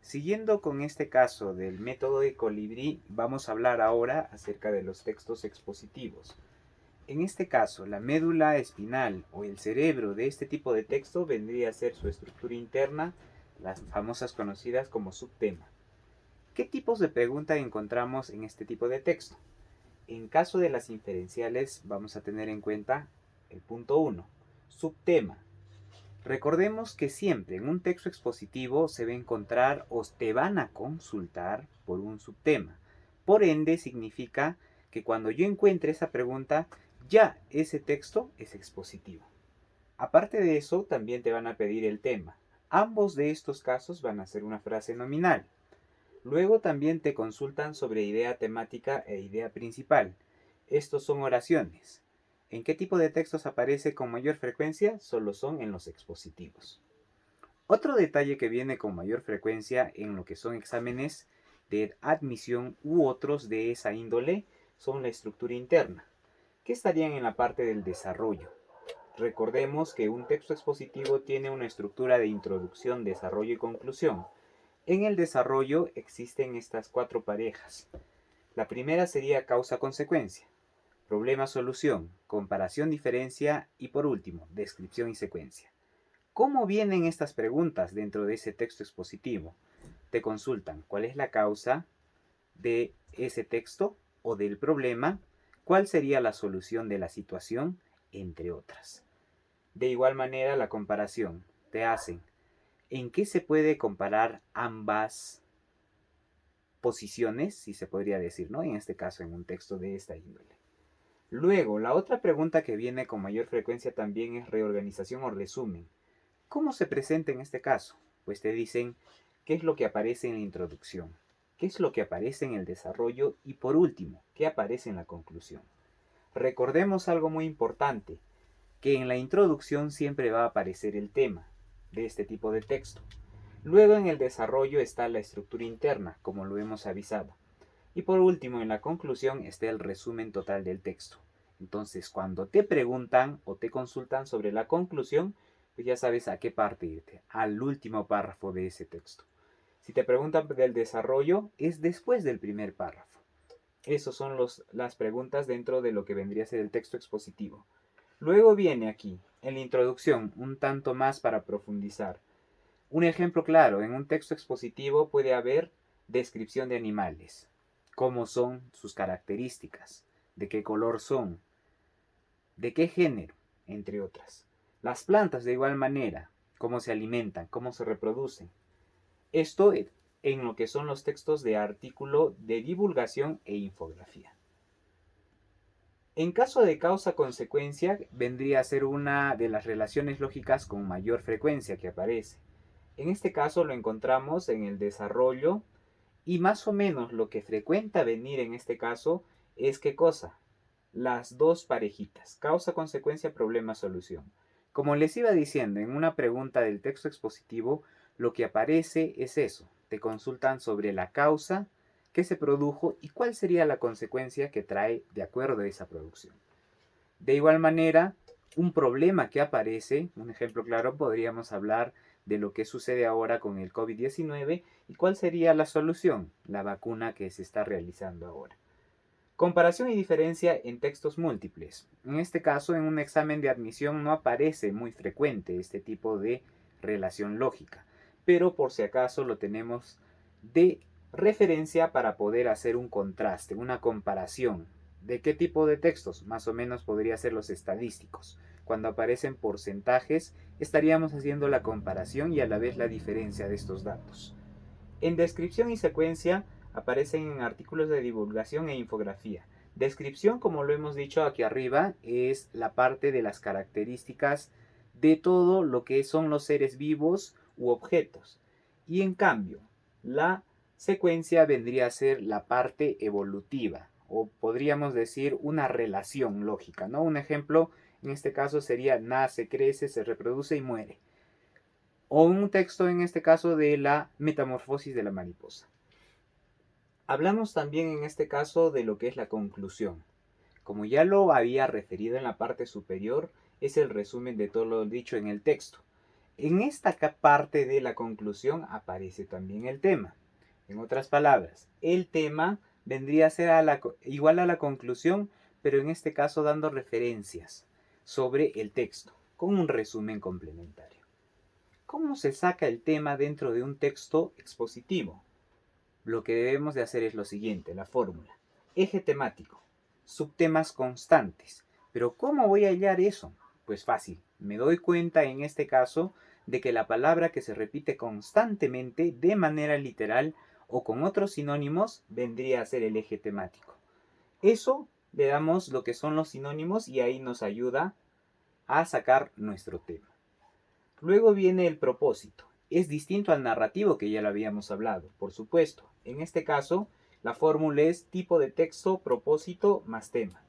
Siguiendo con este caso del método de Colibrí, vamos a hablar ahora acerca de los textos expositivos. En este caso, la médula espinal o el cerebro de este tipo de texto vendría a ser su estructura interna, las famosas conocidas como subtema. ¿Qué tipos de pregunta encontramos en este tipo de texto? En caso de las inferenciales, vamos a tener en cuenta el punto 1, subtema. Recordemos que siempre en un texto expositivo se va a encontrar o te van a consultar por un subtema. Por ende, significa que cuando yo encuentre esa pregunta, ya ese texto es expositivo. Aparte de eso, también te van a pedir el tema. Ambos de estos casos van a ser una frase nominal. Luego también te consultan sobre idea temática e idea principal. Estos son oraciones. ¿En qué tipo de textos aparece con mayor frecuencia? Solo son en los expositivos. Otro detalle que viene con mayor frecuencia en lo que son exámenes de admisión u otros de esa índole son la estructura interna, que estarían en la parte del desarrollo. Recordemos que un texto expositivo tiene una estructura de introducción, desarrollo y conclusión. En el desarrollo existen estas cuatro parejas. La primera sería causa-consecuencia, problema-solución, comparación-diferencia y por último, descripción y secuencia. ¿Cómo vienen estas preguntas dentro de ese texto expositivo? Te consultan cuál es la causa de ese texto o del problema, cuál sería la solución de la situación, entre otras. De igual manera, la comparación. Te hacen ¿en qué se puede comparar ambas posiciones, si se podría decir, ¿no? En este caso, en un texto de esta índole. Luego, la otra pregunta que viene con mayor frecuencia también es reorganización o resumen. ¿Cómo se presenta en este caso? Pues te dicen qué es lo que aparece en la introducción, qué es lo que aparece en el desarrollo y por último, qué aparece en la conclusión. Recordemos algo muy importante, que en la introducción siempre va a aparecer el tema de este tipo de texto. Luego en el desarrollo está la estructura interna, como lo hemos avisado. Y por último, en la conclusión está el resumen total del texto. Entonces, cuando te preguntan o te consultan sobre la conclusión, pues ya sabes a qué parte irte, al último párrafo de ese texto. Si te preguntan del desarrollo, es después del primer párrafo. Esas son las preguntas dentro de lo que vendría a ser el texto expositivo. Luego viene aquí, en la introducción, un tanto más para profundizar. Un ejemplo claro, en un texto expositivo puede haber descripción de animales, cómo son sus características, de qué color son, de qué género, entre otras. Las plantas de igual manera, cómo se alimentan, cómo se reproducen. Esto en lo que son los textos de artículo de divulgación e infografía. En caso de causa-consecuencia, vendría a ser una de las relaciones lógicas con mayor frecuencia que aparece. En este caso lo encontramos en el desarrollo y más o menos lo que frecuenta venir en este caso es ¿qué cosa? Las dos parejitas, causa, consecuencia, problema, solución. Como les iba diciendo en una pregunta del texto expositivo, lo que aparece es eso. Te consultan sobre la causa que se produjo y cuál sería la consecuencia que trae de acuerdo a esa producción. De igual manera, un problema que aparece, un ejemplo claro, podríamos hablar de lo que sucede ahora con el COVID-19 y cuál sería la solución, la vacuna que se está realizando ahora. Comparación y diferencia en textos múltiples. En este caso, en un examen de admisión no aparece muy frecuente este tipo de relación lógica, pero por si acaso lo tenemos de referencia para poder hacer un contraste, una comparación. ¿De qué tipo de textos? Más o menos podría ser los estadísticos. Cuando aparecen porcentajes, estaríamos haciendo la comparación y a la vez la diferencia de estos datos. En descripción y secuencia aparecen en artículos de divulgación e infografía. Descripción, como lo hemos dicho aquí arriba, es la parte de las características de todo lo que son los seres vivos u objetos. Y en cambio, la secuencia vendría a ser la parte evolutiva, o podríamos decir una relación lógica, ¿no? Un ejemplo en este caso sería nace, crece, se reproduce y muere. O un texto en este caso de la metamorfosis de la mariposa. Hablamos también en este caso de lo que es la conclusión. Como ya lo había referido en la parte superior, es el resumen de todo lo dicho en el texto. En esta parte de la conclusión aparece también el tema. En otras palabras, el tema vendría a ser igual a la conclusión, pero en este caso dando referencias sobre el texto, con un resumen complementario. ¿Cómo se saca el tema dentro de un texto expositivo? Lo que debemos de hacer es lo siguiente, la fórmula. Eje temático, subtemas constantes. Pero ¿cómo voy a hallar eso? Pues fácil, me doy cuenta en este caso de que la palabra que se repite constantemente de manera literal o con otros sinónimos vendría a ser el eje temático. Eso le damos lo que son los sinónimos y ahí nos ayuda a sacar nuestro tema. Luego viene el propósito. Es distinto al narrativo que ya lo habíamos hablado, por supuesto. En este caso, la fórmula es tipo de texto, propósito más tema.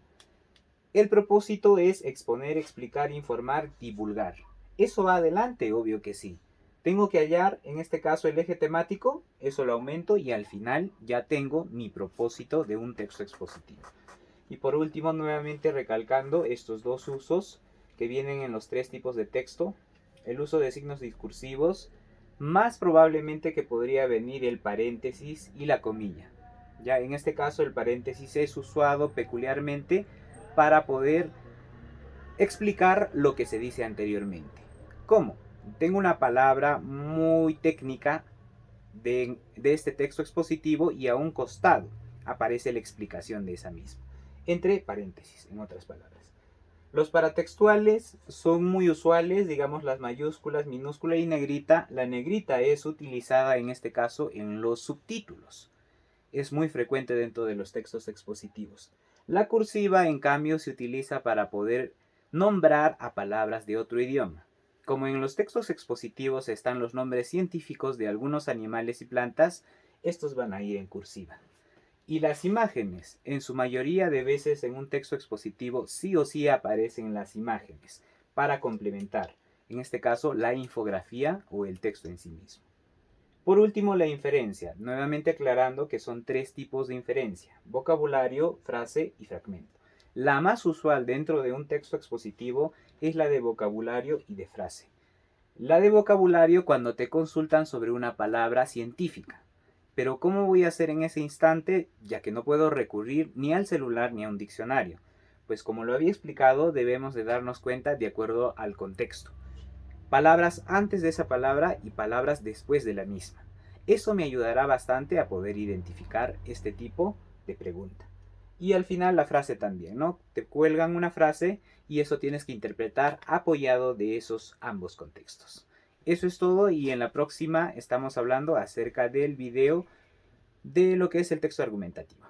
El propósito es exponer, explicar, informar, divulgar. ¿Eso va adelante? Obvio que sí. Tengo que hallar, en este caso, el eje temático, eso lo aumento y al final ya tengo mi propósito de un texto expositivo. Y por último, nuevamente recalcando estos dos usos que vienen en los tres tipos de texto. El uso de signos discursivos, más probablemente que podría venir el paréntesis y la comilla. Ya en este caso el paréntesis es usado peculiarmente para poder explicar lo que se dice anteriormente. ¿Cómo? Tengo una palabra muy técnica de este texto expositivo y a un costado aparece la explicación de esa misma, entre paréntesis, en otras palabras. Los paratextuales son muy usuales, digamos las mayúsculas, minúscula y negrita. La negrita es utilizada en este caso en los subtítulos. Es muy frecuente dentro de los textos expositivos. La cursiva, en cambio, se utiliza para poder nombrar a palabras de otro idioma. Como en los textos expositivos están los nombres científicos de algunos animales y plantas, estos van a ir en cursiva. Y las imágenes, en su mayoría de veces en un texto expositivo sí o sí aparecen las imágenes para complementar, en este caso, la infografía o el texto en sí mismo. Por último, la inferencia, nuevamente aclarando que son tres tipos de inferencia: vocabulario, frase y fragmento. La más usual dentro de un texto expositivo es la de vocabulario y de frase. La de vocabulario cuando te consultan sobre una palabra científica. Pero ¿cómo voy a hacer en ese instante, ya que no puedo recurrir ni al celular ni a un diccionario? Pues como lo había explicado, debemos de darnos cuenta de acuerdo al contexto. Palabras antes de esa palabra y palabras después de la misma. Eso me ayudará bastante a poder identificar este tipo de pregunta. Y al final la frase también, ¿no? Te cuelgan una frase y eso tienes que interpretar apoyado de esos ambos contextos. Eso es todo y en la próxima estamos hablando acerca del video de lo que es el texto argumentativo.